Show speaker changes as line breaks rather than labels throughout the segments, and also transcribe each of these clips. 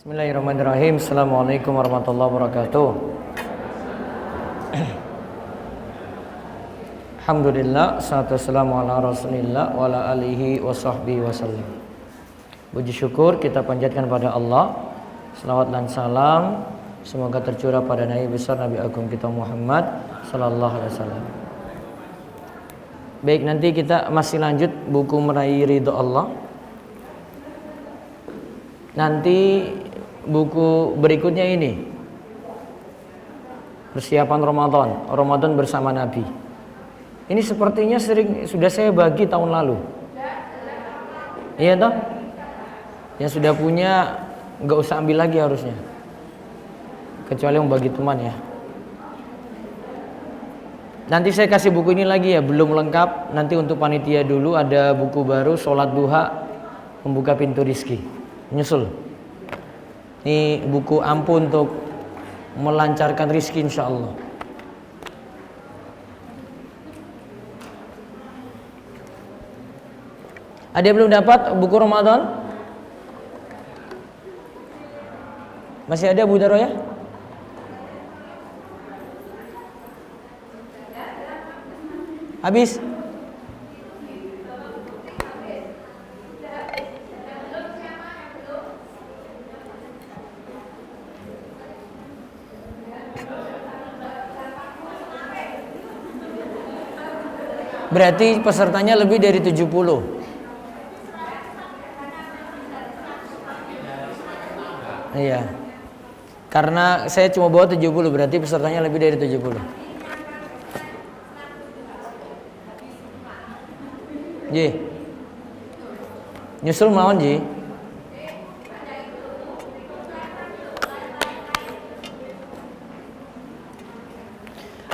Bismillahirrahmanirrahim. Assalamualaikum warahmatullahi wabarakatuh. Alhamdulillah, salatu wassalamu ala rasulillah wa ala alihi wa sahbihi wasallam. Puji syukur kita panjatkan pada Allah. Selawat dan salam semoga tercurah pada Nabi besar Nabi agung kita Muhammad sallallahu alaihi wasallam. Baik, nanti kita masih lanjut buku Meraih Ridho Allah. Nanti buku berikutnya ini persiapan Ramadan bersama Nabi. Ini sepertinya sudah saya bagi tahun lalu. Iya toh? Yang sudah punya nggak usah ambil lagi harusnya, kecuali yang bagi teman ya. Nanti saya kasih buku ini lagi ya, belum lengkap. Nanti untuk panitia dulu ada buku baru, Sholat Duha Membuka Pintu Rizki, nyusul. Ini buku ampuh untuk melancarkan rizki insya Allah. Ada yang belum dapat buku Ramadan? Masih ada Bu Daro ya? Habis? Berarti pesertanya lebih dari 70. Iya. Karena saya cuma bawa 70, berarti pesertanya lebih dari 70. Ji. Nyusul melawan Ji.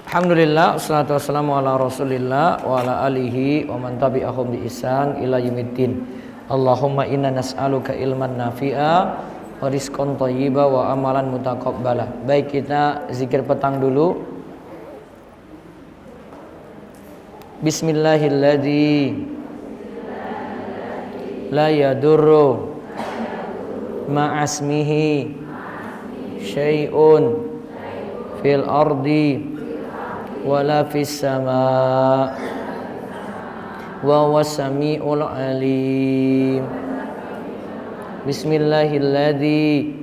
Alhamdulillah, wassalatu wassalamu ala rasulillah wa ala alihi wa man tabi'ahum bi ihsan ila yaumiddin. Allahumma inna nas'aluka ilman nafi'a wa rizqan thayyiba wa amalan mutaqabbala. Baik, kita zikir petang dulu. Bismillahilladzi la yadurru ma'asmihi syai'un fil ardi wala fis sama wa huwas samiul alim. Bismillahilladzi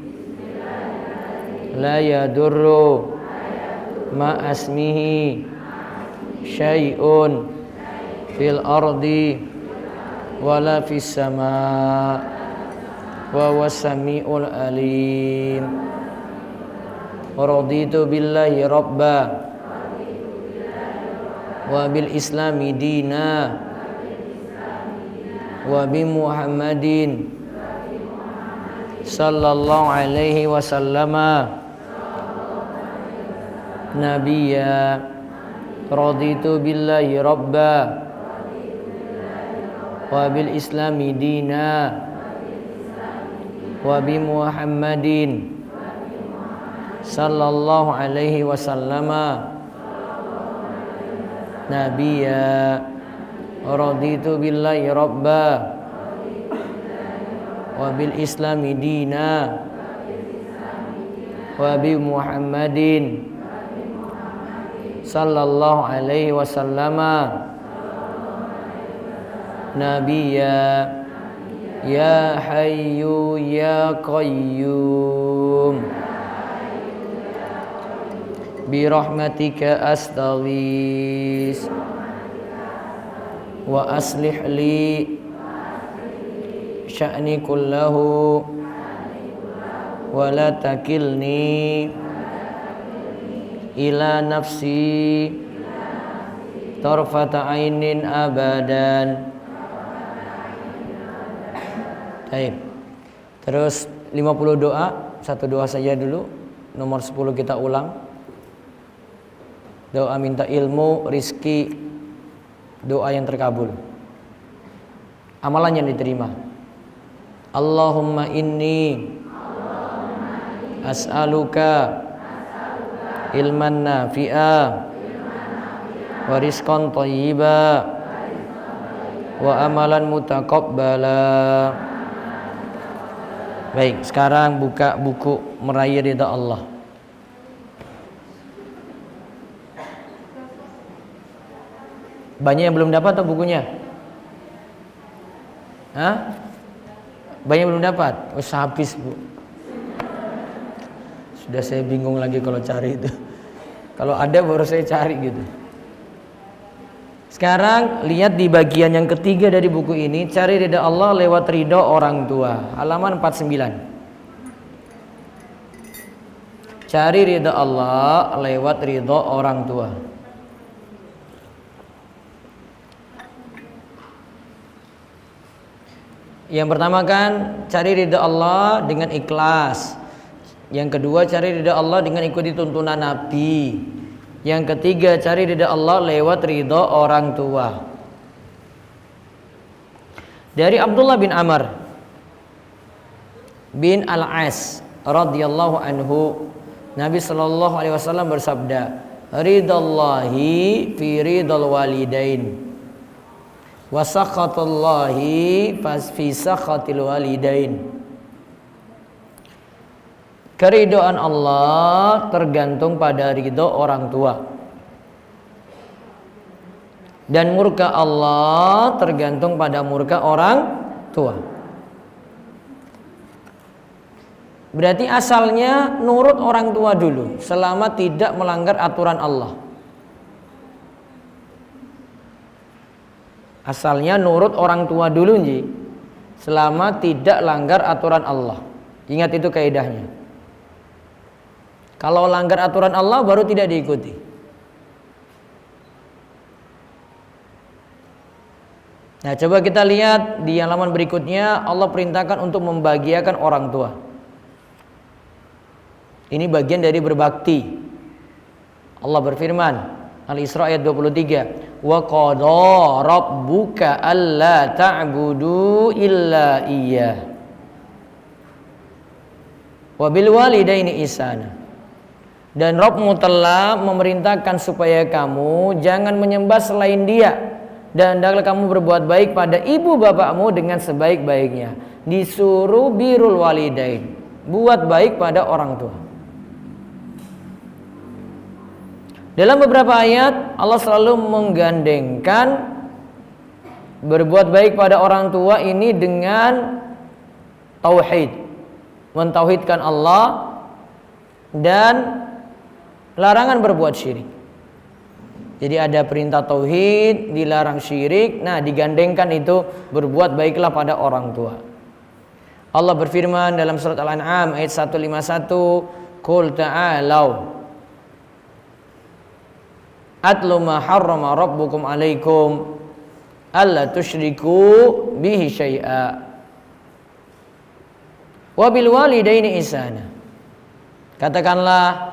la yadurru ma asmihi syai'un fil ardi wala fis sama wa huwas samiul alim. Raditu billahi rabba wa bil islami dina wa bi Muhammadin sallallahu alaihi wasallama nabiyya. Raditu billahi rabba wa bil islami dina wa bi Muhammadin sallallahu alaihi wasallama nabiyya. Raditu billahi rabba wa bil islami dina wa bi Muhammadin sallallahu alaihi wasallama nabiyya. Ya hayyu ya qayyum bi rahmatika astaghis wa aslih li sya'ni kullahu wa la takilni ila nafsi tarfata ainin abadan. Baik. Terus 50 doa, satu doa saja dulu. Nomor 10 kita ulang. Doa minta ilmu, rizki, doa yang terkabul, amalan yang diterima. Allahumma inni as'aluka ilman nafi'a wa rizqan thayyiba wa amalan mutaqabbala Baik, sekarang buka buku Meraih Ridha Allah. Banyak yang belum dapat atau bukunya? Hah? Banyak yang belum dapat? Oh, habis, Bu. Sudah saya bingung lagi kalau cari itu. Kalau ada baru saya cari gitu. Sekarang lihat di bagian yang ketiga dari buku ini, cari ridha Allah lewat ridho orang tua. Halaman 49. Cari ridha Allah lewat ridho orang tua. Yang pertama kan cari ridha Allah dengan ikhlas. Yang kedua cari ridha Allah dengan ikuti tuntunan Nabi. Yang ketiga cari ridha Allah lewat ridho orang tua. Dari Abdullah bin Amr bin Al-As radhiyallahu anhu, Nabi sallallahu alaihi wasallam bersabda, "Ridallahi fi ridal walidain wa sakhatullahi fi sakhatil walidain." Keridhaan Allah tergantung pada ridho orang tua, dan murka Allah tergantung pada murka orang tua. Berarti asalnya nurut orang tua dulu selama tidak melanggar aturan Allah. Asalnya nurut orang tua dulu nji, selama tidak langgar aturan Allah. Ingat itu kaidahnya. Kalau langgar aturan Allah baru tidak diikuti. Nah, coba kita lihat di halaman berikutnya, Allah perintahkan untuk membahagiakan orang tua. Ini bagian dari berbakti. Allah berfirman, Al-Isra ayat 23, "Wa qada rabbuka alla ta'budu illa iyyah wa bil walidaini ihsana." Dan Rabbmu telah memerintahkan supaya kamu jangan menyembah selain Dia, dan hendaklah kamu berbuat baik pada ibu bapakmu dengan sebaik-baiknya. Disuruh birrul walidain, buat baik pada orang tua. Dalam beberapa ayat Allah selalu menggandengkan berbuat baik pada orang tua ini dengan tauhid, mentauhidkan Allah, dan larangan berbuat syirik. Jadi ada perintah tauhid, dilarang syirik. Nah, digandengkan itu berbuat baiklah pada orang tua. Allah berfirman dalam surat Al-An'am ayat 151, "Qul ta'alau atlu ma harrama rabbukum 'alaikum alla tusyriku bihi syai'a wa bil walidaini ihsana." Katakanlah,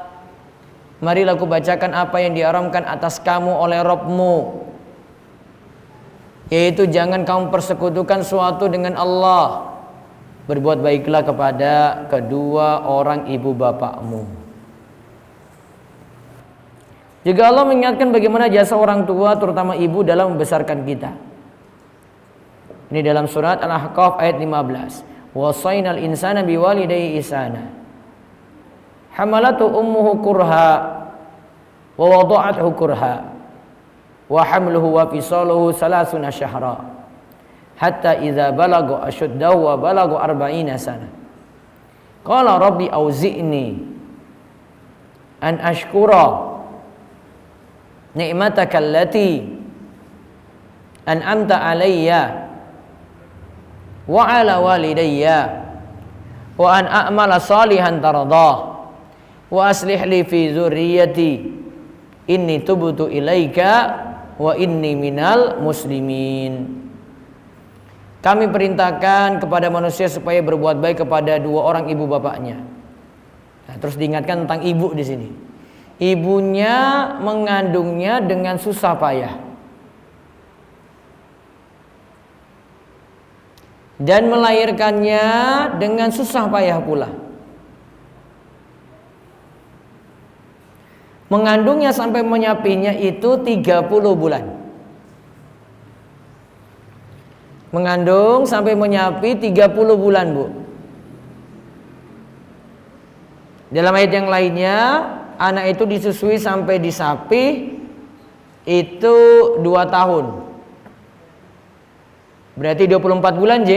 marilah aku bacakan apa yang diharamkan atas kamu oleh Rabbmu, yaitu jangan kamu persekutukan suatu dengan Allah. Berbuat baiklah kepada kedua orang ibu bapakmu. Juga Allah mengingatkan bagaimana jasa orang tua, terutama ibu, dalam membesarkan kita. Ini dalam surat Al-Ahqaf ayat 15. "Wasainal insana biwalidayhi ihsana. Hamalatu ummuhu kurha wa wada'athu kurha wa hamluhu wa fisaluhu 30 syahra hatta idza balagu ashuddahu wa balagu 40 sana. Qala rabbi auzi'ni an ashkura ni'mataka allati an'amta alayya wa ala walidayya wa an a'mala salihan tardah wa aslih li fi dzurriyyati inni tubtu ilaika wa inni minal muslimin." Kami perintahkan kepada manusia supaya berbuat baik kepada dua orang ibu bapaknya. Nah, terus diingatkan tentang ibu di sini. Ibunya mengandungnya dengan susah payah dan melahirkannya dengan susah payah pula. Mengandungnya sampai menyapinya itu 30 bulan. Mengandung sampai menyapi 30 bulan, Bu. Dalam ayat yang lainnya, anak itu disusui sampai disapih itu 2 tahun. Berarti 24 bulan, J.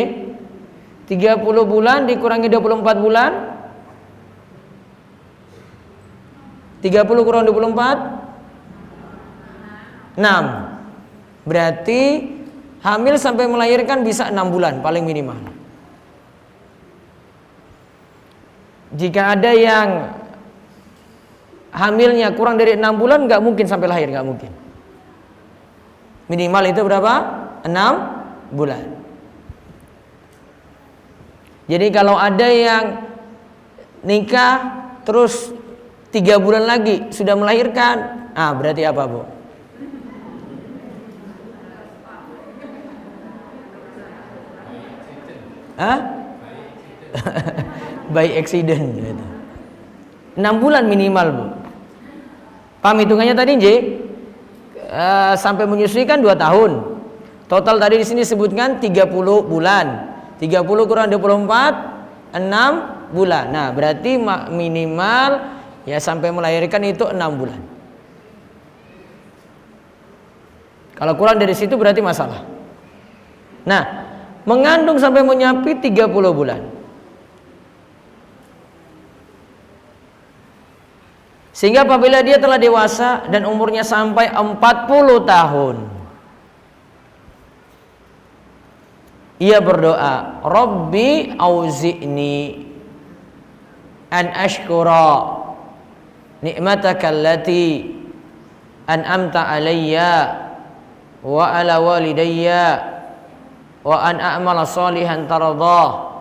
30 bulan dikurangi 24 bulan. 30 kurang 24 6. Berarti hamil sampai melahirkan bisa 6 bulan paling minimal. Jika ada yang hamilnya kurang dari 6 bulan, nggak mungkin sampai lahir, nggak mungkin. Minimal itu berapa? 6 bulan. Jadi kalau ada yang nikah terus 3 bulan lagi sudah melahirkan, berarti apa, Bu? By accident gitu. 6 bulan minimal, Bu. Paham hitungannya tadi, J? Sampai menyusui kan 2 tahun. Total tadi di sini sebutkan 30 bulan. 30 kurang 24 6 bulan. Nah, berarti minimal ya sampai melahirkan itu 6 bulan. Kalau kurang dari situ berarti masalah. Nah, mengandung sampai menyapi 30 bulan. Sehingga apabila dia telah dewasa dan umurnya sampai 40 tahun, ia berdoa, Rabbi auzi'ni an ashkura ni'mataka allati an'amta alayya wa ala walidayya wa an a'mala salihan taradah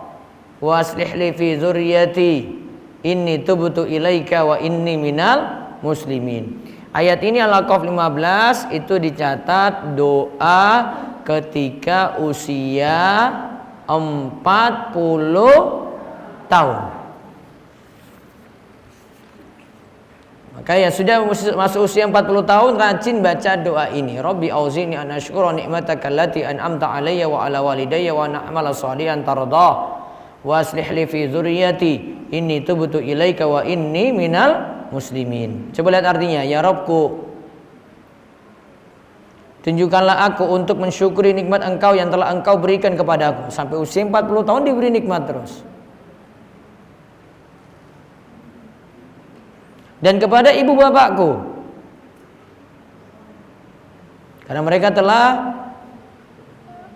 wa aslih li fi dzurriyyati inni tubtu ilaika wa inni minal muslimin. Ayat ini Al-Aqaf 15 itu dicatat doa ketika usia 40 tahun. Maka ya sudah masuk usia 40 tahun, rajin baca doa ini. Rabbi auzi'ni an ashkura ni'mataka allati an'amta alayya wa ala walidayya wa na'mala shalihan tardah wa aslih li fi dzurriyyati inni tubtu ilaika wa inni minal muslimin. Coba lihat artinya, ya Rabbku, tunjukkanlah aku untuk mensyukuri nikmat Engkau yang telah Engkau berikan kepadaku. Sampai usia 40 tahun diberi nikmat terus. Dan kepada ibu bapakku, karena mereka telah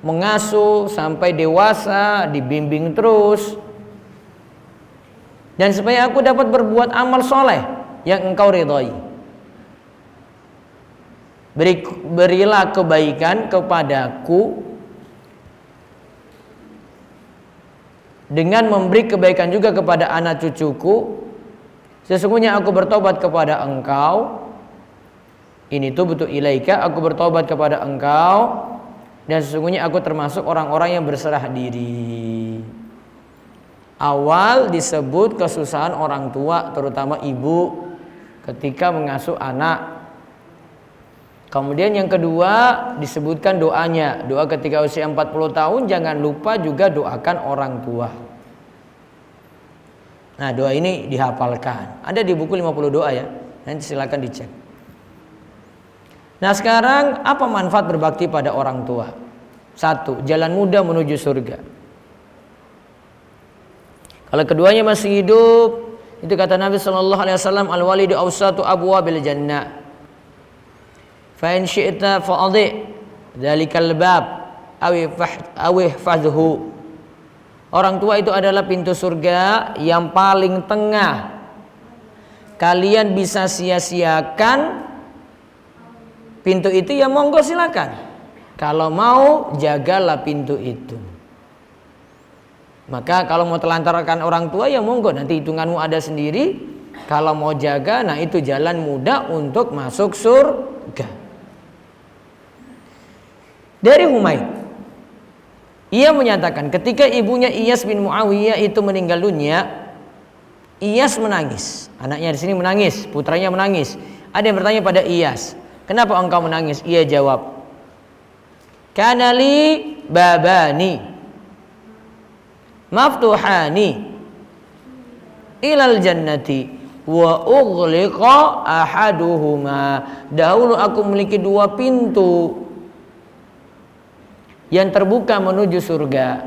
mengasuh sampai dewasa, dibimbing terus. Dan supaya aku dapat berbuat amal soleh yang Engkau ridhai. Berilah kebaikan kepadaku dengan memberi kebaikan juga kepada anak cucuku. Sesungguhnya aku bertobat kepada Engkau. Ini tuh betul ilaika, aku bertobat kepada Engkau. Dan sesungguhnya aku termasuk orang-orang yang berserah diri. Awal disebut kesusahan orang tua, terutama ibu ketika mengasuh anak. Kemudian yang kedua disebutkan doanya. Doa ketika usia 40 tahun, jangan lupa juga doakan orang tua. Nah, doa ini dihafalkan. Ada di buku 50 doa ya. Nanti silakan dicek. Nah, sekarang apa manfaat berbakti pada orang tua? 1, jalan mudah menuju surga. Kalau keduanya masih hidup, itu kata Nabi sallallahu alaihi wasallam, al-walidu awsatu abwabil jannah. Fa in syi'ta fa'adhi dzalikal bab aw ihfazhu. Orang tua itu adalah pintu surga yang paling tengah. Kalian bisa sia-siakan pintu itu, ya monggo silakan. Kalau mau, jagalah pintu itu. Maka kalau mau telantarkan orang tua, ya monggo, nanti hitunganmu ada sendiri. Kalau mau jaga, nah itu jalan mudah untuk masuk surga. Dari Humaid, ia menyatakan ketika ibunya Iyas bin Muawiyah itu meninggal dunia, Iyas menangis. Anaknya di sini menangis, putranya menangis. Ada yang bertanya pada Iyas, kenapa engkau menangis? Ia jawab, kanali babani maftuhani ilal jannati wa ughliqa ahaduhuma. Dahulu aku memiliki dua pintu yang terbuka menuju surga.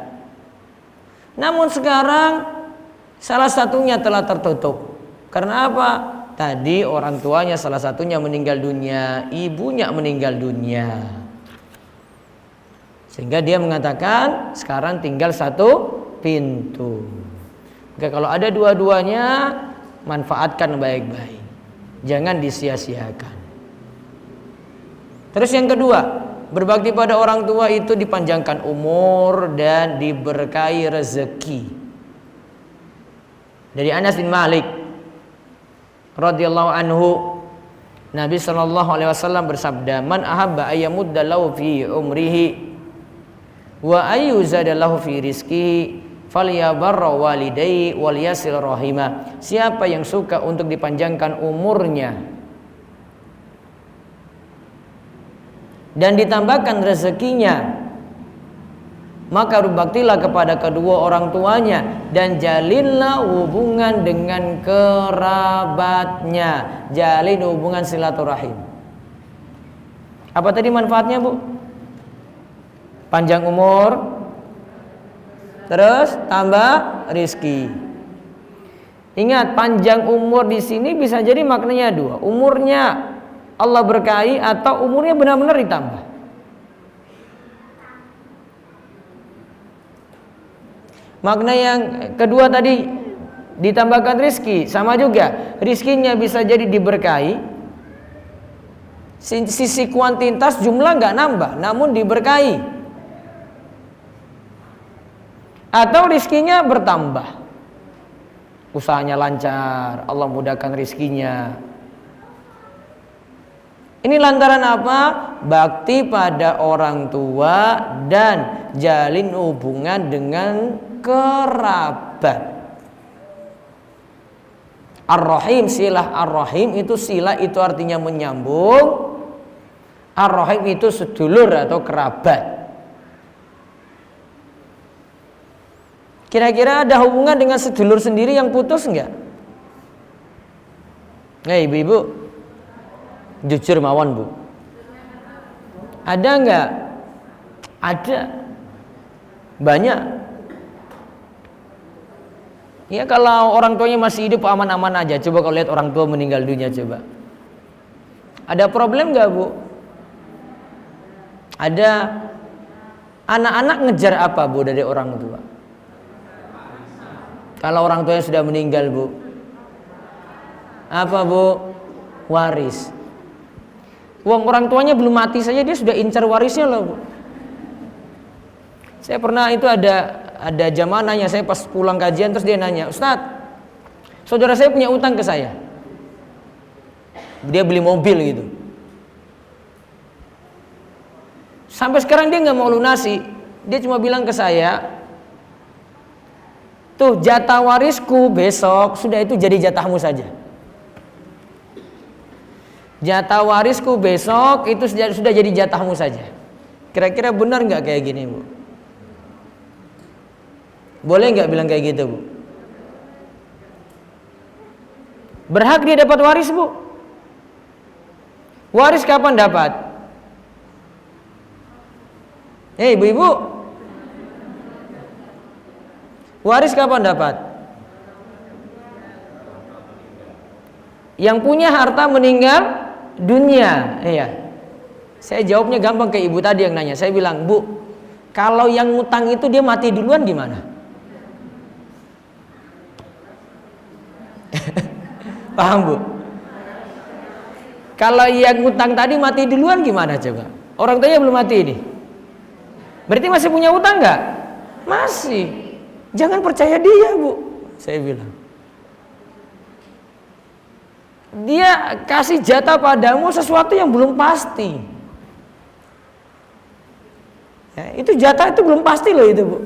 Namun sekarang salah satunya telah tertutup. Karena apa? Tadi orang tuanya salah satunya meninggal dunia, ibunya meninggal dunia. Sehingga dia mengatakan sekarang tinggal satu pintu. Maka kalau ada dua-duanya, manfaatkan baik-baik. Jangan disia-siakan. Terus yang kedua, berbakti pada orang tua itu dipanjangkan umur dan diberkahi rezeki. Dari Anas bin Malik radhiyallahu anhu, Nabi sallallahu alaihi wasallam bersabda, "Man ahabba ayyamudda lahu fi umrihi wa ayyuzada lahu fi rizqihi falyabarra walidayhi wal yasil rahimah." Siapa yang suka untuk dipanjangkan umurnya dan ditambahkan rezekinya, maka berbaktilah kepada kedua orang tuanya dan jalinlah hubungan dengan kerabatnya. Jalin hubungan silaturahim. Apa tadi manfaatnya, Bu? Panjang umur, terus tambah rizki. Ingat, panjang umur di sini bisa jadi maknanya dua. Umurnya Allah berkahi atau umurnya benar-benar ditambah. Makna yang kedua tadi ditambahkan rizki, sama juga rizkinya bisa jadi diberkahi. Sisi kuantitas jumlah nggak nambah, namun diberkahi. Atau rizkinya bertambah, usahanya lancar, Allah mudahkan rizkinya. Ini lantaran apa? Bakti pada orang tua dan jalin hubungan dengan kerabat. Ar-Rahim, silah Ar-Rahim itu, silah itu artinya menyambung. Ar-Rahim itu sedulur atau kerabat. Kira-kira ada hubungan dengan sedulur sendiri yang putus enggak? Ibu-ibu, jujur mawon, Bu. Ada enggak? Ada. Banyak. Ya, kalau orang tuanya masih hidup aman-aman aja. Coba kalau lihat orang tua meninggal dunia, coba. Ada problem enggak, Bu? Ada. Anak-anak ngejar apa, Bu, dari orang tua? Kalau orang tuanya sudah meninggal, Bu, apa, Bu? Waris. Uang orang tuanya belum mati saja dia sudah incar warisnya loh, Bu. Saya pernah itu ada jamaah nanya, saya pas pulang kajian terus dia nanya, "Ustadz, saudara saya punya utang ke saya. Dia beli mobil gitu. Sampai sekarang dia nggak mau lunasi. Dia cuma bilang ke saya, tuh jatah warisku besok, sudah itu jadi jatahmu saja. Jatah warisku besok itu sudah jadi jatahmu saja." Kira-kira benar nggak kayak gini, Bu? Boleh nggak bilang kayak gitu, Bu? Berhak dia dapat waris, Bu. Waris kapan dapat? Ibu-ibu, waris kapan dapat? Yang punya harta meninggal dunia. Iya. Saya jawabnya gampang ke ibu tadi yang nanya. Saya bilang, "Bu, kalau yang ngutang itu dia mati duluan gimana?" Paham, Bu? Kalau yang ngutang tadi mati duluan gimana coba? Orang tuanya belum mati ini. Berarti masih punya utang nggak? Masih. Jangan percaya dia, Bu. Saya bilang. Dia kasih jatah padamu sesuatu yang belum pasti. Ya, itu jatah itu belum pasti loh itu, Bu.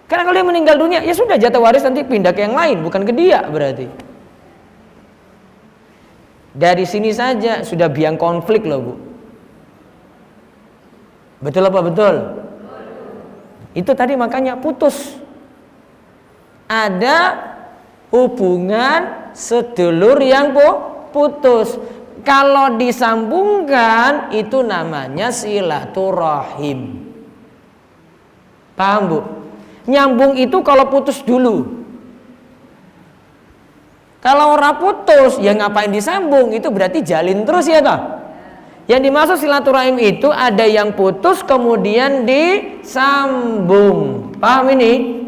Karena kalau dia meninggal dunia, ya sudah jatah waris nanti pindah ke yang lain, bukan ke dia berarti. Dari sini saja sudah biang konflik loh, Bu. Betul apa betul? Itu tadi makanya putus. Ada hubungan sedulur yang putus. Kalau disambungkan itu namanya silaturahim. Paham Bu? Nyambung itu kalau putus dulu. Kalau orang putus, ya ngapain disambung? Itu berarti jalin terus ya toh? Yang dimaksud silaturahim itu ada yang putus kemudian disambung. Paham ini?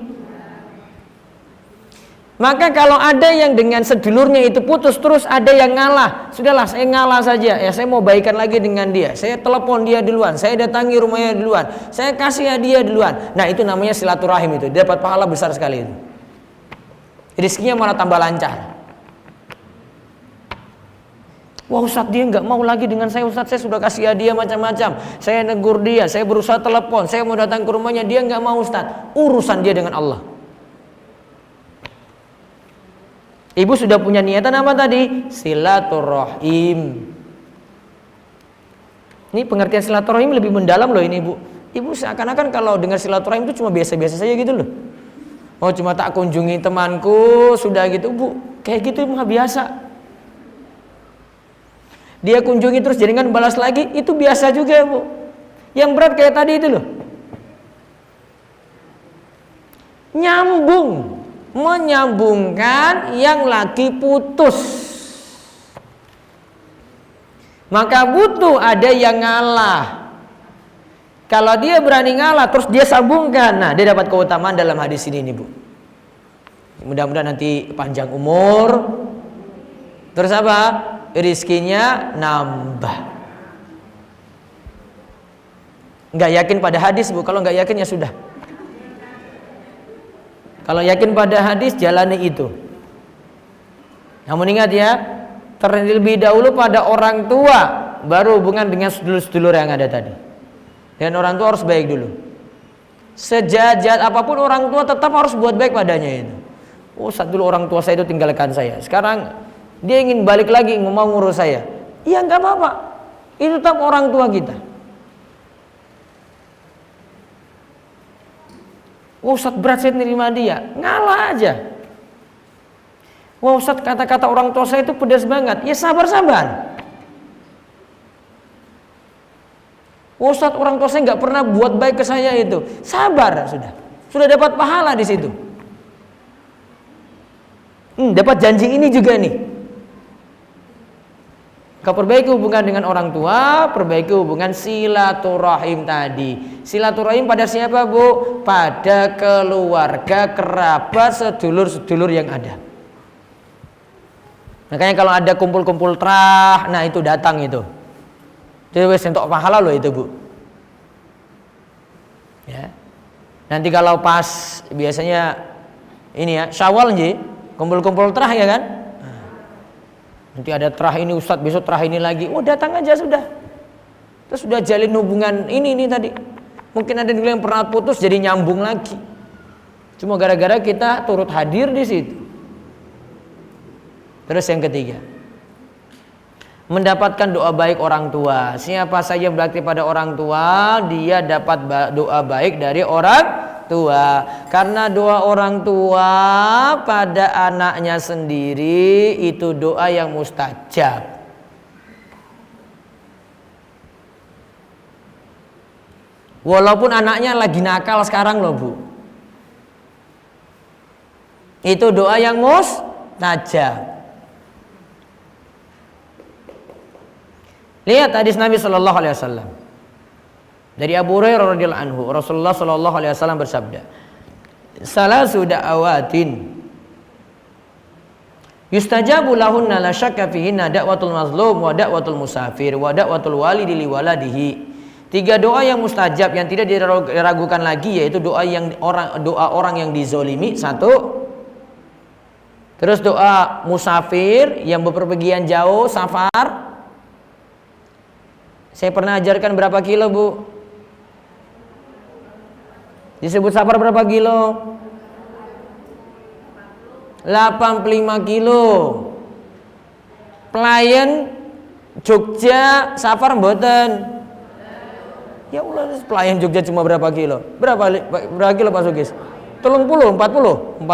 Maka kalau ada yang dengan sedulurnya itu putus terus ada yang ngalah, sudahlah saya ngalah saja, ya saya mau baikan lagi dengan dia, saya telepon dia duluan, saya datangi rumahnya duluan, saya kasih hadiah duluan. Nah itu namanya silaturahim, itu dapat pahala besar sekali itu. Rizkinya malah tambah lancar. Wah Ustadz dia nggak mau lagi dengan saya, Ustadz saya sudah kasih hadiah macam-macam, saya negur dia, saya berusaha telepon, saya mau datang ke rumahnya, dia nggak mau Ustadz. Urusan dia dengan Allah. Ibu sudah punya niatan apa tadi? Silaturahim. Ini pengertian silaturahim lebih mendalam loh ini Ibu. Ibu seakan-akan kalau dengar silaturahim itu cuma biasa-biasa saja gitu loh. Oh cuma tak kunjungi temanku sudah gitu Bu. Kayak gitu mah biasa. Dia kunjungi terus jaringan balas lagi, itu biasa juga Bu. Yang berat kayak tadi itu loh. Nyambung, menyambungkan yang lagi putus. Maka butuh ada yang ngalah. Kalau dia berani ngalah terus dia sambungkan, nah dia dapat keutamaan dalam hadis ini nih Bu. Mudah-mudahan nanti panjang umur. Terus apa? Rizkinya nambah. Nggak yakin pada hadis Bu, kalau nggak yakin ya sudah. Kalau yakin pada hadis jalani itu. Namun ingat ya, terlebih dahulu pada orang tua, baru hubungan dengan sedulur-sedulur yang ada tadi. Dan orang tua harus baik dulu. Sejahat apapun orang tua tetap harus buat baik padanya itu. Oh saat dulu orang tua saya itu tinggalkan saya, sekarang dia ingin balik lagi mau ngurus saya. Iya nggak apa-apa, itu tetap orang tua kita. Wah Ustadz berat saya nerima dia, ngalah aja. Wah Ustadz kata-kata orang tua saya itu pedas banget, ya sabar-sabar. Wah Ustadz orang tua saya nggak pernah buat baik ke saya itu, sabar sudah dapat pahala di situ. Dapat janji ini juga nih. Kau perbaiki hubungan dengan orang tua, perbaiki hubungan silaturahim tadi. Silaturahim pada siapa Bu? Pada keluarga, kerabat, sedulur-sedulur yang ada. Makanya kalau ada kumpul-kumpul terah, nah itu datang itu. Itu wes entuk pahala loh itu Bu. Ya. Nanti kalau pas biasanya ini ya Syawal nji, kumpul-kumpul terah ya kan? Nanti ada terah ini Ustadz, besok terah ini lagi. Oh datang aja sudah. Terus sudah jalin hubungan ini tadi. Mungkin ada dulu yang pernah putus jadi nyambung lagi. Cuma gara-gara kita turut hadir di situ. Terus yang ketiga, mendapatkan doa baik orang tua. Siapa saja berbakti pada orang tua, dia dapat doa baik dari orang tua. Karena doa orang tua pada anaknya sendiri itu doa yang mustajab. Walaupun anaknya lagi nakal sekarang loh Bu, itu doa yang mustajab. Lihat hadis Nabi Shallallahu Alaihi Wasallam dari Abu Hurairah radhiyallahu anhu, Rasulullah Shallallahu Alaihi Wasallam bersabda, salasu da'awatin yustajabu lahunna la syakka fihinna da'watul mazlum wa da'watul musafir wa da'watul walidi li waladihi. 3 doa yang mustajab yang tidak diragukan lagi, yaitu doa orang yang dizolimi, 1. Terus doa musafir yang bepergian jauh, safar. Saya pernah ajarkan berapa kilo Bu? Disebut safar berapa kilo? 85 kilo. Pelayan Jogja safar mboten. Ya Allah, pelayan Jogja cuma berapa kilo? Berapa kilo Pak Sugis? 30, 40.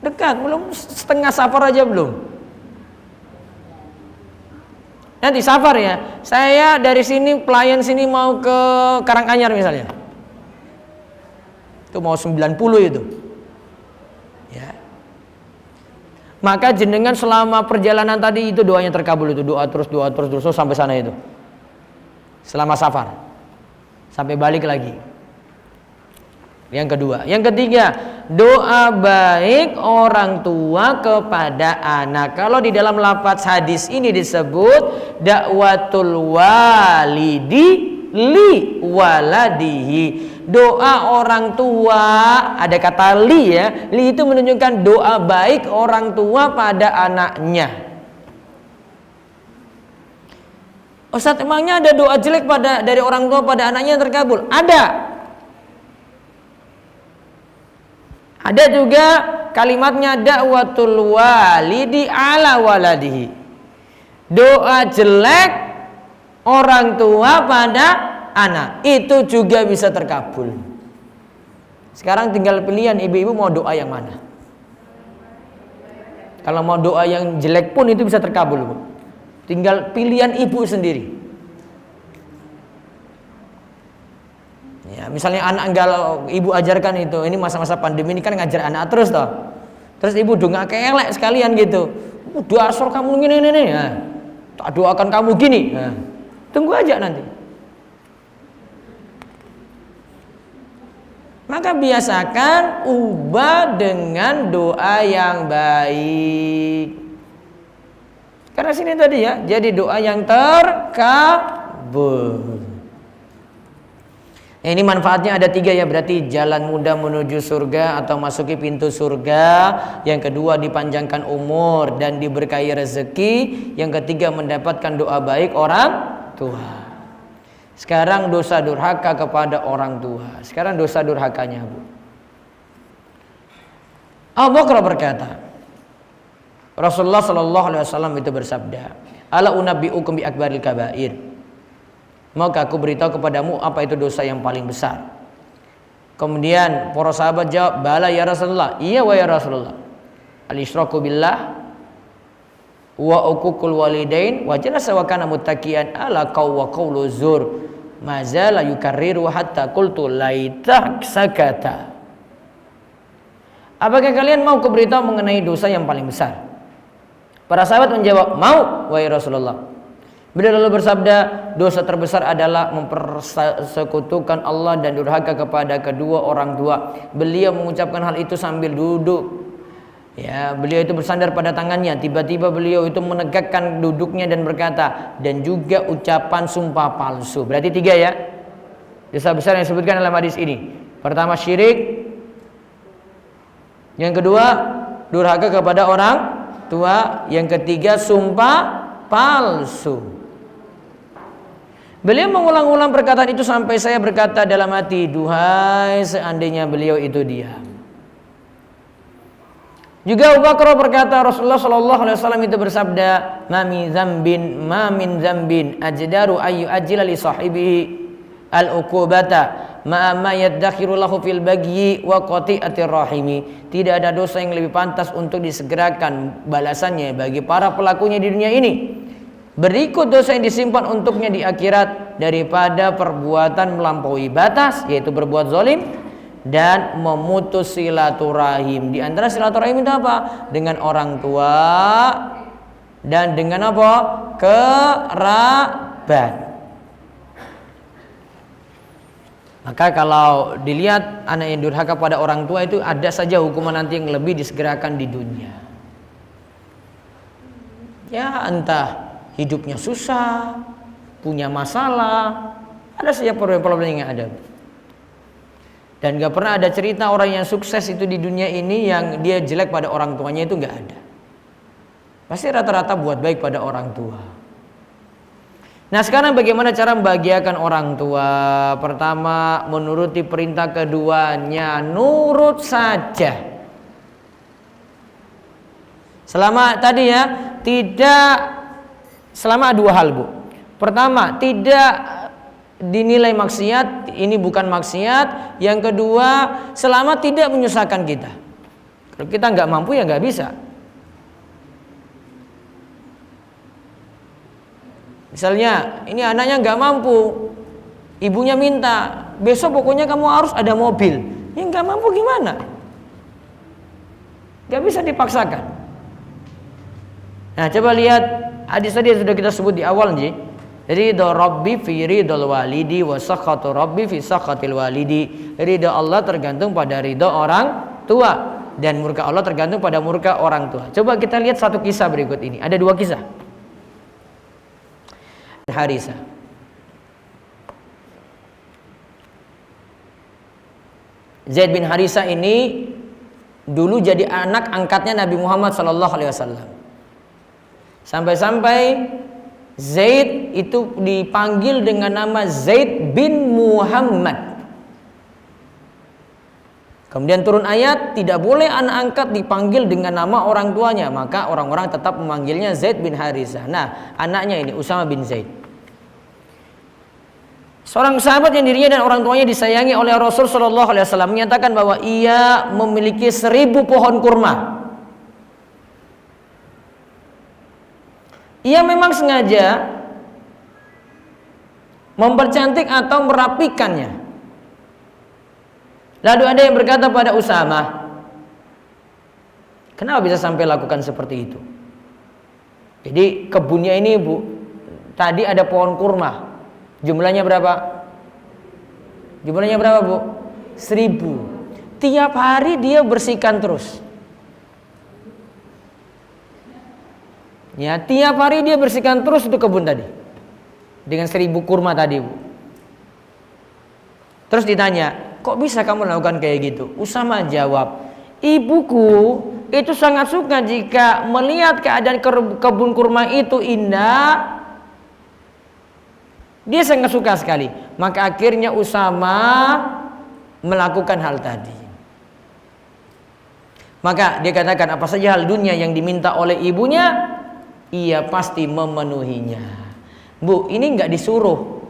Dekat, belum setengah safar aja belum. Nanti safar ya. Saya dari sini pelayan sini mau ke Karanganyar misalnya. Itu mau 90 itu. Ya. Maka jenengan selama perjalanan tadi itu doanya terkabul itu, doa terus sampai sana itu. Selama safar. Sampai balik lagi. Yang kedua, yang ketiga, doa baik orang tua kepada anak. Kalau di dalam lafaz hadis ini disebut dakwatul walidi li waladihi. Doa orang tua, ada kata li ya. Li itu menunjukkan doa baik orang tua pada anaknya. Ustaz, emangnya ada doa jelek dari orang tua pada anaknya yang terkabul? Ada. Ada juga kalimatnya dakwatul walidi ala waladihi. Doa jelek orang tua pada anak itu juga bisa terkabul. Sekarang tinggal pilihan ibu-ibu mau doa yang mana. Kalau mau doa yang jelek pun itu bisa terkabul, Bu. Tinggal pilihan ibu sendiri. Ya, misalnya anak kalau ibu ajarkan itu, ini masa-masa pandemi ini kan ngajar anak terus toh. Terus ibu doa kelek sekalian gitu. Dasar kamu gini. Nah, tak doakan kamu gini. Nah, tunggu aja nanti. Maka biasakan ubah dengan doa yang baik. Karena sini tadi ya, jadi doa yang terkabul. Ini manfaatnya ada 3 ya, berarti jalan mudah menuju surga atau masuki pintu surga. Yang kedua dipanjangkan umur dan diberkahi rezeki. Yang ketiga mendapatkan doa baik orang tua. Sekarang dosa durhaka kepada orang tua. Sekarang dosa durhakanya, Bu. Abu Bakar berkata, Rasulullah sallallahu alaihi wasallam itu bersabda, "Ala unabbiukum bi akbaril kabair." Maka aku beritahu kepadamu apa itu dosa yang paling besar. Kemudian para sahabat jawab, "Bala ya Rasulullah." Iya wahai Rasulullah. Al-isyraku billah wa uququl walidain wa jalasa wa kana muttaqiyan ala qawlu zur mazala yukarriru hatta qultu laita sakata. Apakah kalian mau kuberitahu mengenai dosa yang paling besar? Para sahabat menjawab, "Mau wahai Rasulullah." Beliau lalu bersabda, dosa terbesar adalah mempersekutukan Allah dan durhaka kepada kedua orang tua. Beliau mengucapkan hal itu sambil duduk. Ya, beliau itu bersandar pada tangannya. Tiba-tiba beliau itu menegakkan duduknya dan berkata, dan juga ucapan sumpah palsu. Berarti 3 ya. Dosa besar yang disebutkan dalam hadis ini. Pertama syirik. Yang kedua durhaka kepada orang tua. Yang ketiga sumpah palsu. Beliau mengulang-ulang perkataan itu sampai saya berkata dalam hati, duhai seandainya beliau itu diam. Juga Abu Bakar berkata, Rasulullah sallallahu alaihi wasallam itu bersabda, ma min dzambin ajdaru ayyu ajila li sahibihi al-uqubata ma yaddakhiru lahu fil bagyi wa qati'atir rahimi. Tidak ada dosa yang lebih pantas untuk disegerakan balasannya bagi para pelakunya di dunia ini, berikut dosa yang disimpan untuknya di akhirat, daripada perbuatan melampaui batas, yaitu berbuat zalim dan memutus silaturahim. Di antara silaturahim itu apa? Dengan orang tua dan dengan apa? Kerabat. Maka kalau dilihat anak yang durhaka pada orang tua itu ada saja hukuman nanti yang lebih disegerakan di dunia. Ya, entah hidupnya susah, punya masalah, ada saja problem-problem yang ada. Dan gak pernah ada cerita orang yang sukses itu di dunia ini yang dia jelek pada orang tuanya, itu gak ada. Pasti rata-rata buat baik pada orang tua. Nah sekarang bagaimana cara membahagiakan orang tua? Pertama, menuruti perintah keduanya, nurut saja. Selama tadi ya, selama 2 hal, Bu. Pertama, tidak dinilai maksiat, ini bukan maksiat. Yang kedua, selama tidak menyusahkan kita. Kalau kita nggak mampu ya nggak bisa. Misalnya ini anaknya nggak mampu, ibunya minta besok pokoknya kamu harus ada mobil. Ini nggak mampu gimana? Nggak bisa dipaksakan. Nah coba lihat hadis tadi yang sudah kita sebut di awal nih. Ridho Rabbi fi ridhol walidi wa sakhatu Rabbi fi sakhatil walidi. Ridho Allah tergantung pada ridho orang tua dan murka Allah tergantung pada murka orang tua. Coba kita lihat satu kisah berikut ini. Ada dua kisah. Harisah. Zaid bin Harisah ini dulu jadi anak angkatnya Nabi Muhammad SAW. Sampai-sampai Zaid itu dipanggil dengan nama Zaid bin Muhammad. Kemudian turun ayat tidak boleh anak angkat dipanggil dengan nama orang tuanya, maka orang-orang tetap memanggilnya Zaid bin Harisah. Nah, anaknya ini Usama bin Zaid. Seorang sahabat yang dirinya dan orang tuanya disayangi oleh Rasul Shallallahu Alaihi Wasallam menyatakan bahwa ia memiliki 1000 pohon kurma. Ia memang sengaja mempercantik atau merapikannya. Lalu ada yang berkata pada Usama, kenapa bisa sampai lakukan seperti itu? Jadi kebunnya ini Bu, tadi ada pohon kurma. Jumlahnya berapa? Jumlahnya berapa Bu? 1000. Tiap hari dia bersihkan terus. Ya, tiap hari dia bersihkan terus itu kebun tadi. Dengan 1000 kurma tadi Bu. Terus ditanya, kok bisa kamu lakukan kayak gitu? Usama jawab, ibuku itu sangat suka jika melihat keadaan kebun kurma itu indah. Dia sangat suka sekali. Maka akhirnya Usama melakukan hal tadi. Maka dia katakan apa saja hal dunia yang diminta oleh ibunya, ia pasti memenuhinya. Bu, ini enggak disuruh.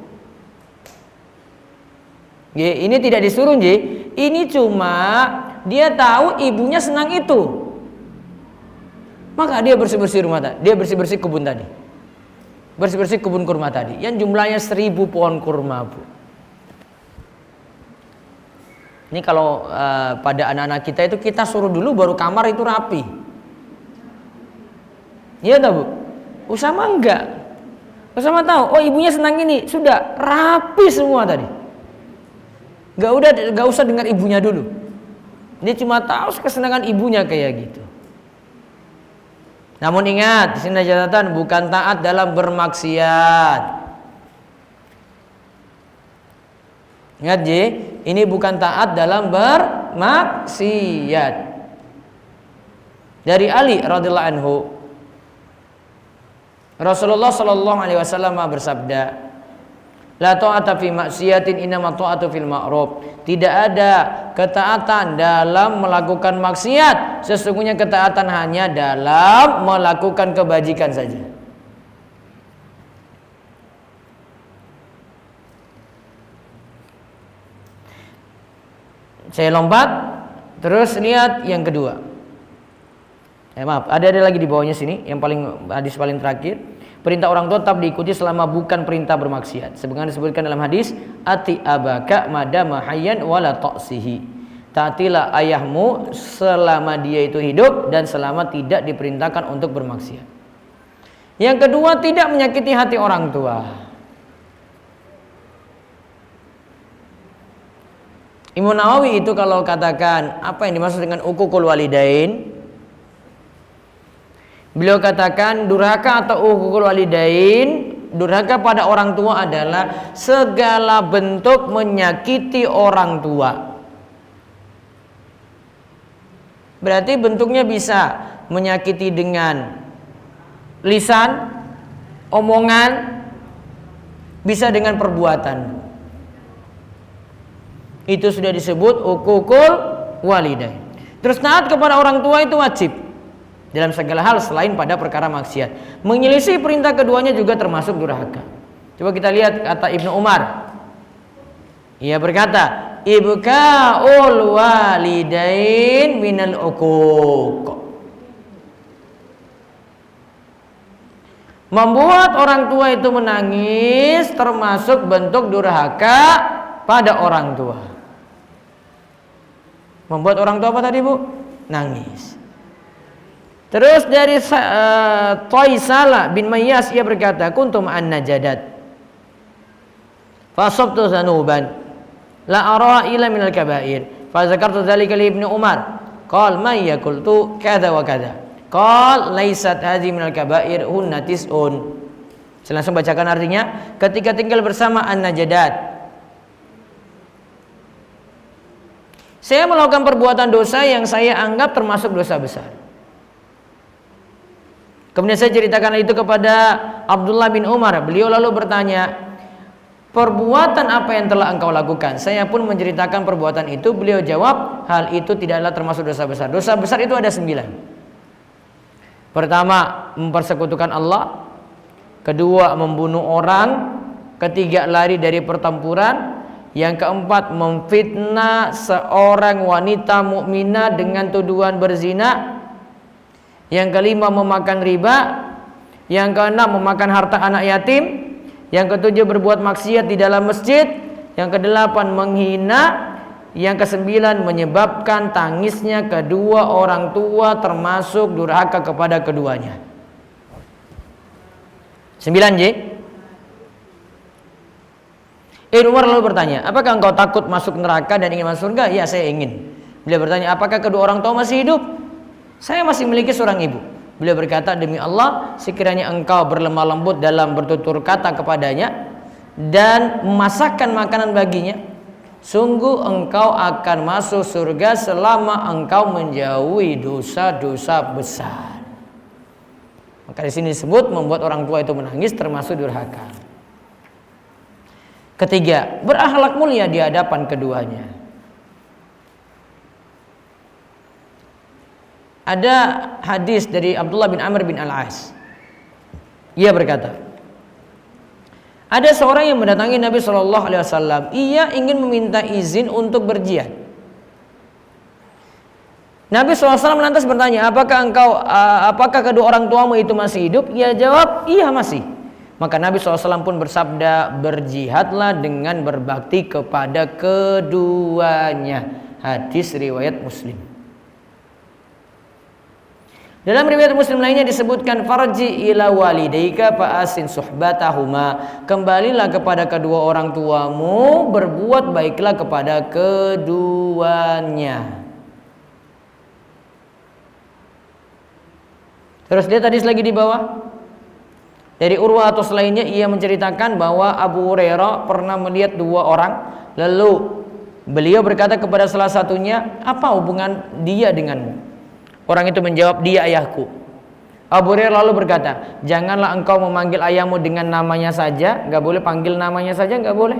Ini tidak disuruh, ini cuma dia tahu ibunya senang itu. Maka dia bersih-bersih rumah tadi, dia bersih-bersih kebun tadi. Bersih-bersih kebun kurma tadi yang jumlahnya 1000 pohon kurma Bu. Ini kalau pada anak-anak kita itu kita suruh dulu baru kamar itu rapi. Iya tahu Bu? Usama enggak. Usama tahu, oh ibunya senang ini, sudah rapi semua tadi. Enggak usah dengar ibunya dulu. Dia cuma tahu kesenangan ibunya kayak gitu. Namun ingat, di sini ada catatan bukan taat dalam bermaksiat. Ingat ini bukan taat dalam bermaksiat. Dari Ali radhiyallahu anhu, Rasulullah sallallahu alaihi wasallam bersabda, la ta'ata fi maksiatin innama ta'atu fil ma'ruf. Tidak ada ketaatan dalam melakukan maksiat, sesungguhnya ketaatan hanya dalam melakukan kebajikan saja. Saya lompat, terus lihat yang kedua. Maaf, ada lagi di bawahnya sini, yang hadis paling terakhir. Perintah orang tua tetap diikuti selama bukan perintah bermaksiat. Sebagaimana disebutkan dalam hadis, ati abaka madama hayyan wala ta'sihi. Taatilah ayahmu selama dia itu hidup dan selama tidak diperintahkan untuk bermaksiat. Yang kedua, tidak menyakiti hati orang tua. Imam Nawawi itu kalau katakan apa yang dimaksud dengan uququl walidain, beliau katakan durhaka atau uququl walidain, durhaka pada orang tua adalah segala bentuk menyakiti orang tua. Berarti bentuknya bisa menyakiti dengan lisan, omongan, bisa dengan perbuatan. Itu sudah disebut uququl walidain. Terus taat kepada orang tua itu wajib dalam segala hal selain pada perkara maksiat. Menyelisih perintah keduanya juga termasuk durhaka. Coba kita lihat kata Ibnu Umar. Ia berkata, ibka'ul walidain minal uquq. Membuat orang tua itu menangis termasuk bentuk durhaka pada orang tua. Membuat orang tua apa tadi, Bu? Nangis. Terus dari Taisala bin Mayyas ia berkata, kuntum an-najadat fasabtu zanuban la ara ila minal kabair fa zakartu dzalika li Ibnu Umar qala may yaqultu kadza wa kadza qala laysat hadhihi minal kabair hunna tis'un. Saya langsung bacakan artinya. Ketika tinggal bersama an-najadat, saya melakukan perbuatan dosa yang saya anggap termasuk dosa besar. Kemudian saya ceritakan itu kepada Abdullah bin Umar. Beliau lalu bertanya, perbuatan apa yang telah engkau lakukan? Saya pun menceritakan perbuatan itu. Beliau jawab, hal itu tidaklah termasuk dosa besar. Dosa besar itu ada 9. Pertama, mempersekutukan Allah. Kedua, membunuh orang. Ketiga, lari dari pertempuran. Yang keempat, memfitnah seorang wanita mukminah dengan tuduhan berzina. Yang kelima, memakan riba. Yang keenam, memakan harta anak yatim. Yang ketujuh, berbuat maksiat di dalam masjid. Yang kedelapan, menghina. Yang kesembilan, menyebabkan tangisnya kedua orang tua, termasuk durhaka kepada keduanya. 9 J. Ibnu Umar lalu bertanya, apakah engkau takut masuk neraka dan ingin masuk surga? Ya, saya ingin. Beliau bertanya, apakah kedua orang tua masih hidup? Saya masih memiliki seorang ibu. Beliau berkata, demi Allah, sekiranya engkau berlemah lembut dalam bertutur kata kepadanya dan memasakkan makanan baginya, sungguh engkau akan masuk surga selama engkau menjauhi dosa-dosa besar. Maka di sini disebut membuat orang tua itu menangis termasuk durhaka. Ketiga, berakhlak mulia di hadapan keduanya. Ada hadis dari Abdullah bin Amr bin Al-As. Ia berkata, ada seorang yang mendatangi Nabi SAW. Ia ingin meminta izin untuk berjihad. Nabi SAW lantas bertanya, apakah kedua orang tuamu itu masih hidup? Ia jawab, iya masih. Maka Nabi SAW pun bersabda, berjihadlah dengan berbakti kepada keduanya. Hadis riwayat Muslim. Dalam riwayat Muslim lainnya disebutkan, farji ila walidaika fa asin suhbatahuma. Kembalilah kepada kedua orang tuamu, berbuat baiklah kepada keduanya. Terus dia tadi lagi di bawah. Dari Urwah atau selainnya ia menceritakan bahwa Abu Hurairah pernah melihat 2 orang. Lalu beliau berkata kepada salah satunya, apa hubungan dia denganmu? Orang itu menjawab, dia ayahku. Abu Hurairah lalu berkata, janganlah engkau memanggil ayahmu dengan namanya saja. Gak boleh panggil namanya saja, gak boleh.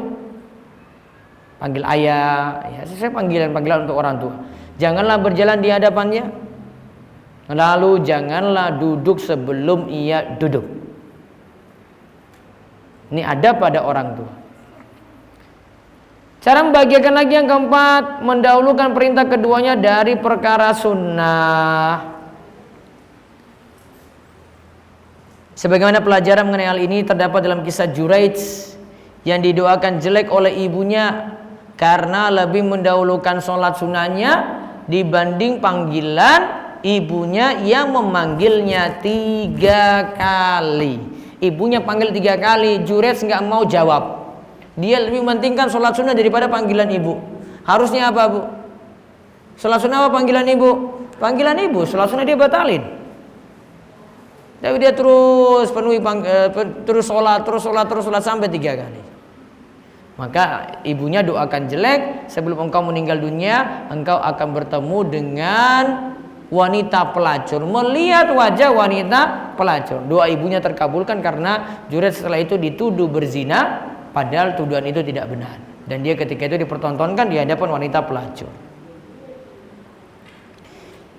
Panggil ayah, ya, saya panggilan untuk orang tua. Janganlah berjalan di hadapannya. Lalu janganlah duduk sebelum ia duduk. Ini ada pada orang tua. Cara membahagiakan lagi yang keempat, mendahulukan perintah keduanya dari perkara sunnah. Sebagaimana pelajaran mengenai hal ini terdapat dalam kisah Juraij yang didoakan jelek oleh ibunya karena lebih mendahulukan sholat sunnahnya dibanding panggilan ibunya yang memanggilnya 3 kali. Ibunya panggil 3 kali, Juraij nggak mau jawab. Dia lebih mementingkan sholat sunnah daripada panggilan ibu. Harusnya apa, Bu? Sholat sunnah apa panggilan ibu? Panggilan ibu, sholat sunnah dia batalin. Tapi dia terus penuhi terus sholat sampai 3 kali. Maka ibunya doakan jelek, sebelum engkau meninggal dunia, engkau akan bertemu dengan wanita pelacur, melihat wajah wanita pelacur. Doa ibunya terkabulkan karena Juraij setelah itu dituduh berzina, padahal tuduhan itu tidak benar. Dan dia ketika itu dipertontonkan di hadapan wanita pelacur.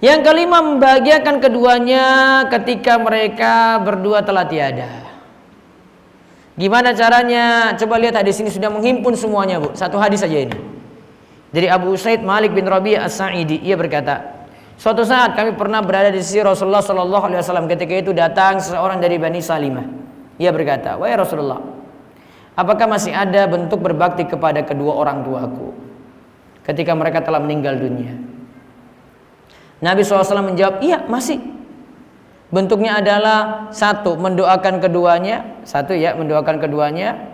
Yang kelima, membahagiakan keduanya ketika mereka berdua telah tiada. Gimana caranya? Coba lihat hadis ini sudah menghimpun semuanya, Bu. Satu hadis saja ini. Dari Abu Usaid Malik bin Rabi' As-Sa'idi, ia berkata, suatu saat kami pernah berada di sisi Rasulullah sallallahu alaihi wasallam. Ketika itu datang seseorang dari Bani Salimah. Ia berkata, "Wahai Rasulullah, apakah masih ada bentuk berbakti kepada kedua orang tuaku ketika mereka telah meninggal dunia?" Nabi SAW menjawab, "Iya, masih." Bentuknya adalah satu, mendoakan keduanya. Satu ya, mendoakan keduanya.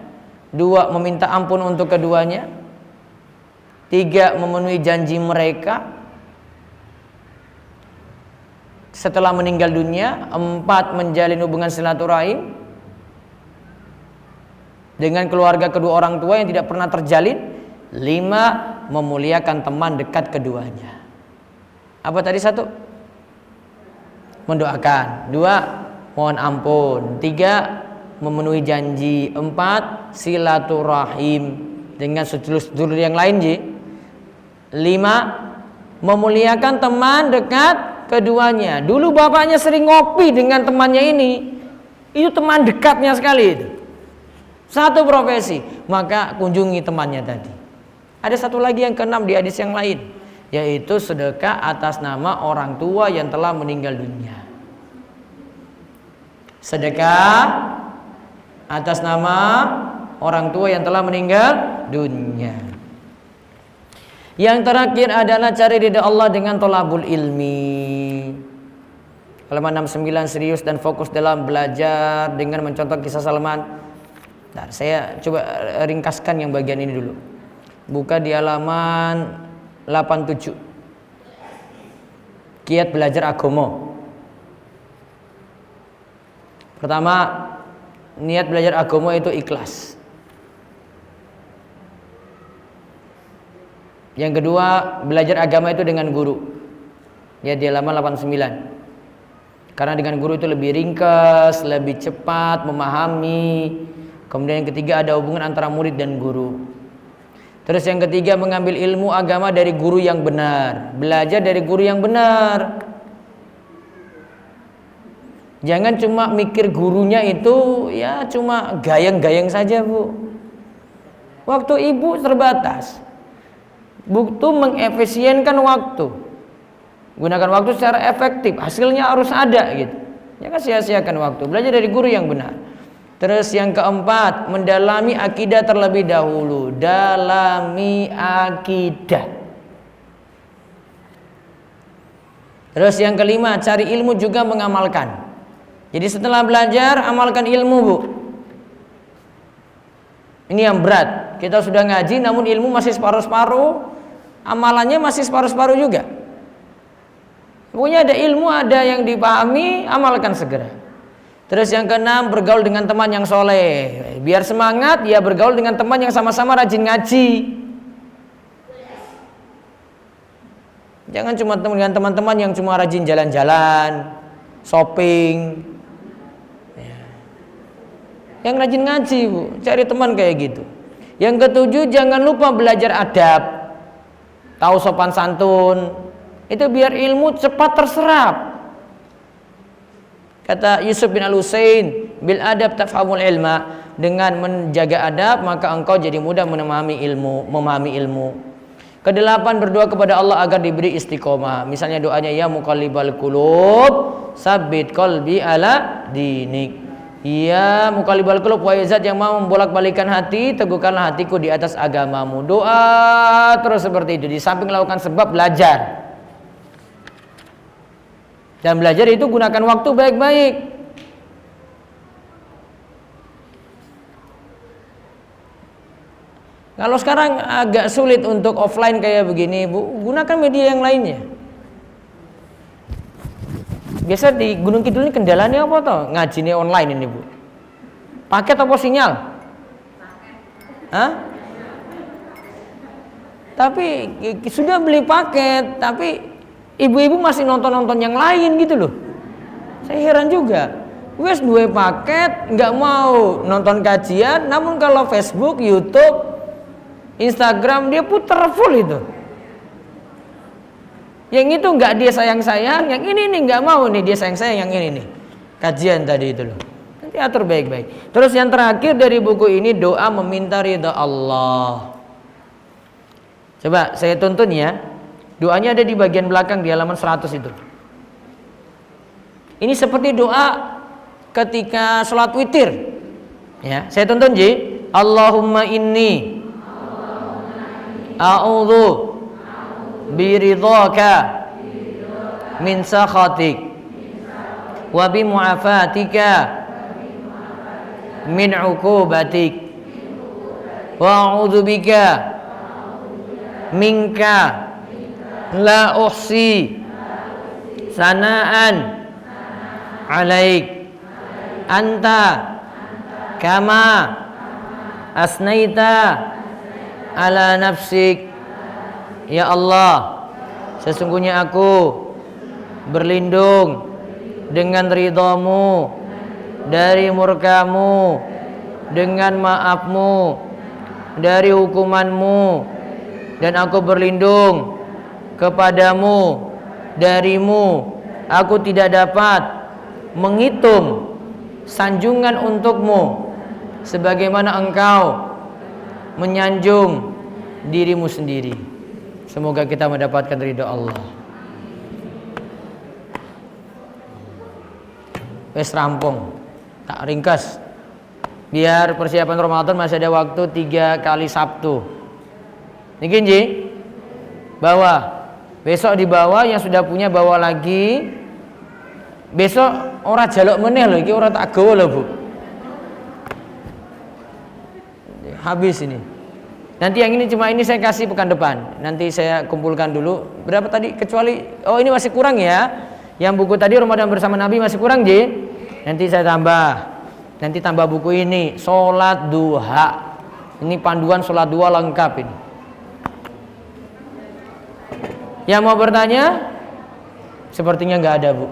Dua, meminta ampun untuk keduanya. Tiga, memenuhi janji mereka setelah meninggal dunia. Empat, menjalin hubungan silaturahim dengan keluarga kedua orang tua yang tidak pernah terjalin. Lima, memuliakan teman dekat keduanya. Apa tadi? Satu, mendoakan. Dua, mohon ampun. Tiga, memenuhi janji. Empat, silaturahim dengan sedulur-sedulur yang lain. Lima, memuliakan teman dekat keduanya. Dulu bapaknya sering ngopi dengan temannya ini. Itu teman dekatnya sekali itu. Satu profesi, maka kunjungi temannya tadi. Ada satu lagi yang keenam di hadis yang lain, yaitu sedekah atas nama orang tua yang telah meninggal dunia. Sedekah atas nama orang tua yang telah meninggal dunia. Yang terakhir adalah cari ridha Allah dengan thalabul ilmi. Halaman 69, serius dan fokus dalam belajar dengan mencontoh kisah Salman. Nah, saya coba ringkaskan yang bagian ini dulu. Buka di halaman 87. Kiat belajar agama. Pertama, niat belajar agama itu ikhlas. Yang kedua, belajar agama itu dengan guru. Ya, di halaman 89. Karena dengan guru itu lebih ringkas, lebih cepat memahami. Kemudian yang ketiga, ada hubungan antara murid dan guru. Terus yang ketiga, mengambil ilmu agama dari guru yang benar. Belajar dari guru yang benar. Jangan cuma mikir gurunya itu ya cuma gayeng-gayeng saja, Bu. Waktu ibu terbatas. Butuh mengefisienkan waktu. Gunakan waktu secara efektif. Hasilnya harus ada gitu. Jangan sia-siakan waktu. Belajar dari guru yang benar. Terus yang keempat, mendalami akidah terlebih dahulu. Dalami akidah. Terus yang kelima, cari ilmu juga mengamalkan. Jadi setelah belajar, amalkan ilmu, Bu. Ini yang berat. Kita sudah ngaji namun ilmu masih separuh-separuh, amalannya masih separuh-separuh juga. Pokoknya ada ilmu, ada yang dipahami, amalkan segera. Terus yang keenam, bergaul dengan teman yang soleh. Biar semangat, ya bergaul dengan teman yang sama-sama rajin ngaji. Jangan cuma dengan teman-teman yang cuma rajin jalan-jalan, shopping. Yang rajin ngaji, Bu. Cari teman kayak gitu. Yang ketujuh, jangan lupa belajar adab. Tahu sopan santun. Itu biar ilmu cepat terserap. Kata Yusuf bin Al-Husain, bil adab tafhamul ilma. Dengan menjaga adab maka engkau jadi mudah memahami ilmu. Kedelapan, berdoa kepada Allah agar diberi istiqomah. Misalnya doanya, ya muqallibal qulub, sabbit qalbi ala dinik. Ya muqallibal qulub, wahai zat yang mau membolak-balikan hati, teguhkanlah hatiku di atas agamamu. Doa terus seperti itu. Di samping lakukan sebab, belajar. Dan belajar itu gunakan waktu baik-baik. Kalau sekarang agak sulit untuk offline kayak begini, Bu, gunakan media yang lainnya. Biasa di Gunung Kidul ini kendalanya apa toh? Ngaji ini online ini, Bu. Paket apa sinyal? Hah? Tapi sudah beli paket, tapi ibu-ibu masih nonton-nonton yang lain gitu loh. Saya heran juga. Wes dua paket, nggak mau nonton kajian, namun kalau Facebook, YouTube, Instagram dia putar full itu. Yang itu nggak dia sayang-sayang, yang ini nih nggak mau nih dia sayang-sayang, yang ini nih kajian tadi itu loh. Nanti atur baik-baik. Terus yang terakhir dari buku ini, doa meminta ridha Allah. Coba saya tuntun ya. Doanya ada di bagian belakang di halaman 100 itu. Ini seperti doa ketika sholat witir. Ya, saya tuntun Ji. Allahumma inni a'udzu biridhaka min sakhatik wa bi mu'afatika min 'uqubatik wa a'udzu bika minka la uhsi sanaan alaik anta kama asnaita ala nafsik. Ya Allah, sesungguhnya aku berlindung dengan ridhamu dari murkamu, dengan maafmu dari hukumanmu, dan aku berlindung kepadamu darimu. Aku tidak dapat menghitung sanjungan untukmu sebagaimana engkau menyanjung dirimu sendiri. Semoga kita mendapatkan ridha Allah. Wes rampung, tak ringkas. Biar persiapan Ramadan masih ada waktu 3 kali Sabtu. Niki Ji, bawa. Besok dibawa, yang sudah punya bawa lagi. Besok ora jaluk meneh lho, iki ora tak gawa lho Bu. Habis ini. Nanti yang ini cuma ini saya kasih pekan depan. Nanti saya kumpulkan dulu. Berapa tadi? Kecuali ini masih kurang ya. Yang buku tadi Ramadan bersama Nabi masih kurang Ji. Nanti saya tambah. Nanti tambah buku ini, Sholat Duha. Ini panduan sholat duha lengkap ini. Yang mau bertanya? Sepertinya nggak ada Bu.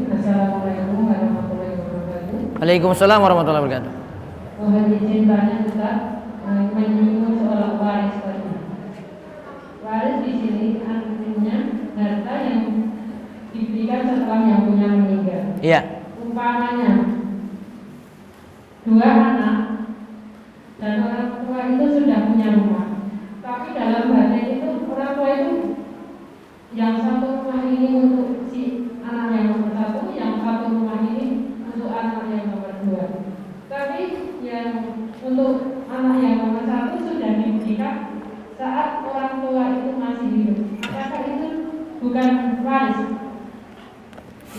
Assalamualaikum warahmatullahi wabarakatuh.
Waalaikumsalam warahmatullahi wabarakatuh.
Mohon izin tanya Ustaz, menyinggung soal waris tadi. Waris di sini artinya harta yang diberikan setelah yang punya meninggal.
Iya.
Umpamanya 2 anak dan orang tua itu sudah punya rumah, tapi dalam hati itu orang tua itu yang satu rumah ini untuk si anak yang nomor 1, yang satu rumah ini untuk anak yang nomor 2. Tapi yang untuk anak yang nomor 1 sudah diberikan saat orang tua itu masih hidup. Apakah itu bukan waris?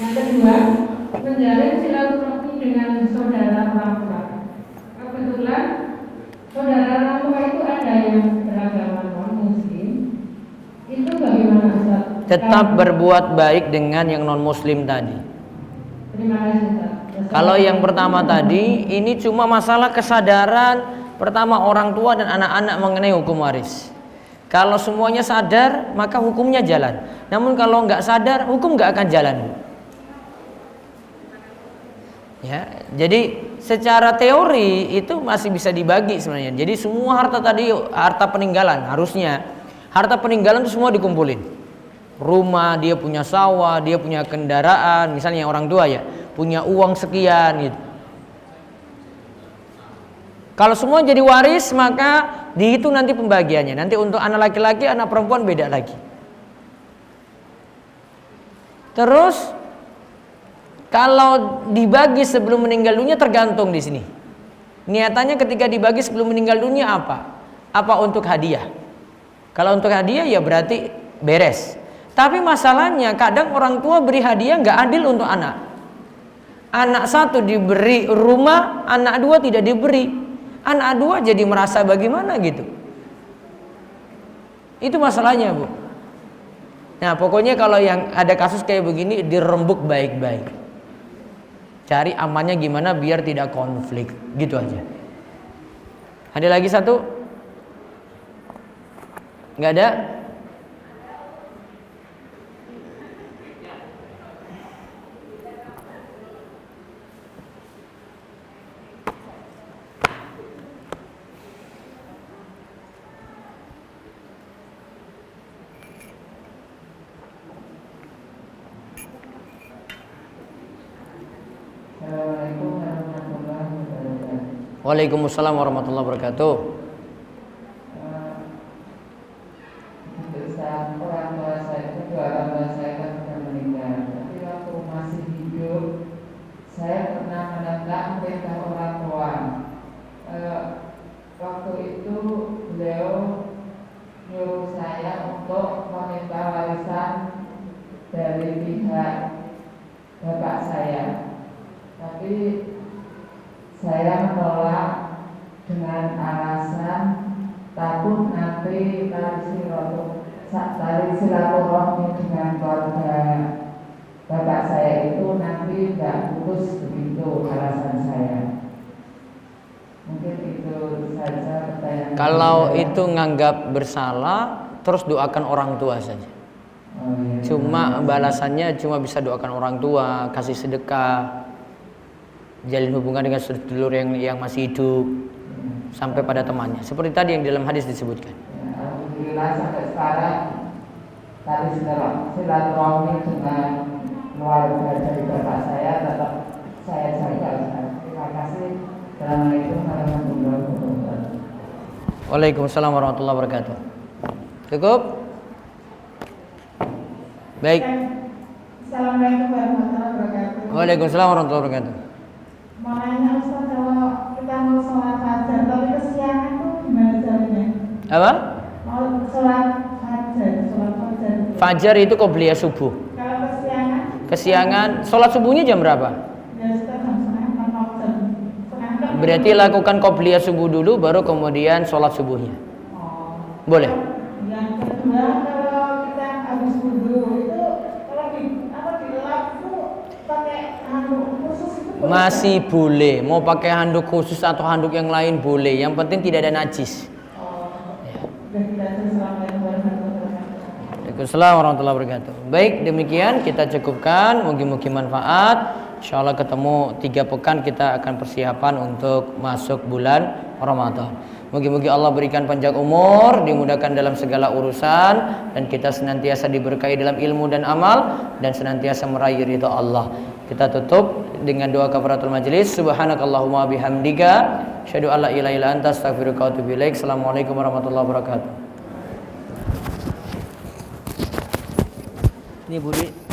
Yang kedua, menjalin silaturahmi dengan saudara orang tua. Kebetulan saudara orang tua itu ada yang beragama non-muslim. Itu bagaimana Ustaz?
Tetap berbuat baik dengan yang non muslim tadi.
Terima kasih Ustaz.
Kalau yang pertama tadi, ini cuma masalah kesadaran pertama orang tua dan anak-anak mengenai hukum waris. Kalau semuanya sadar, maka hukumnya jalan. Namun kalau nggak sadar, hukum nggak akan jalan. Ya, jadi secara teori itu masih bisa dibagi sebenarnya. Jadi semua harta tadi, harta peninggalan harusnya, harta peninggalan itu semua dikumpulin. Rumah, dia punya sawah, dia punya kendaraan, misalnya orang tua ya, punya uang sekian gitu. Kalau semua jadi waris, maka dihitung nanti pembagiannya. Nanti untuk anak laki-laki, anak perempuan beda lagi. Terus kalau dibagi sebelum meninggal dunia tergantung di sini. Niatannya ketika dibagi sebelum meninggal dunia apa? Apa untuk hadiah? Kalau untuk hadiah ya berarti beres. Tapi masalahnya kadang orang tua beri hadiah nggak adil untuk anak. Anak 1 diberi rumah, anak 2 tidak diberi. Anak 2 jadi merasa bagaimana gitu. Itu masalahnya Bu. Nah pokoknya kalau yang ada kasus kayak begini dirembuk baik-baik. Cari amannya gimana biar tidak konflik. Gitu aja. Ada lagi satu? Nggak ada? Waalaikumsalam warahmatullahi wabarakatuh.
Orang tua saya, kedua orang tua saya kan sudah meninggal. Tapi waktu masih hidup, saya pernah menentang perintah orang tua. Waktu itu beliau nyuruh saya untuk meminta warisan dari pihak bapak saya. Tapi saya menolak dengan alasan takut nanti tali silaturahmi dengan keluarga bapak saya itu nanti tidak putus, begitu alasan saya. Mungkin itu saja pertanyaan.
Kalau itu nganggap bersalah, terus doakan orang tua saja.
Iya.
Cuma balasannya cuma bisa doakan orang tua, kasih sedekah, jalin hubungan dengan sedulur yang masih hidup, sampai pada temannya. Seperti tadi yang dalam hadis disebutkan.
Alhamdulillah sampai sekarang tadi silaturahmi dengan keluarga dari bapak saya tetap saya jaga. Terima kasih. Assalamualaikum warahmatullahi wabarakatuh.
Waalaikumsalam warahmatullahi wabarakatuh. Cukup? Baik.
Assalamualaikum warahmatullahi wabarakatuh.
Waalaikumsalam warahmatullahi wabarakatuh.
Mau nanya Ustaz, kalau kita mau sholat fajar tapi kesiangan itu gimana caranya?
Apa?
Mau sholat fajar.
Fajar itu qobliyah subuh.
Kalau kesiangan?
Kesiangan, sholat subuhnya jam berapa?
Ya Ustaz, setengah 6.
Berarti lakukan qobliyah subuh dulu, baru kemudian sholat subuhnya.
Oh.
Boleh?
Yang kedua, kalau kita habis wudhu itu kalau dilap itu pakai handuk khusus itu boleh?
Masih boleh. Mau pakai handuk khusus atau handuk yang lain boleh. Yang penting tidak ada najis.
Dan kita Assalamualaikum warahmatullahi wabarakatuh.
Waalaikumsalam warahmatullahi wabarakatuh. Baik, demikian kita cukupkan. Mungkin manfaat. Insyaallah ketemu 3 pekan kita akan persiapan untuk masuk bulan Ramadan. Mungkin Allah berikan panjang umur, dimudahkan dalam segala urusan, dan kita senantiasa diberkahi dalam ilmu dan amal, dan senantiasa meraih ridha Allah. Kita tutup dengan doa kafaratul majelis. Subhanakallahumma bihamdika, asyhadu an la ilaha illa anta, astaghfiruka wa atubu ilaik. Assalamualaikum warahmatullahi wabarakatuh. Ini Budi.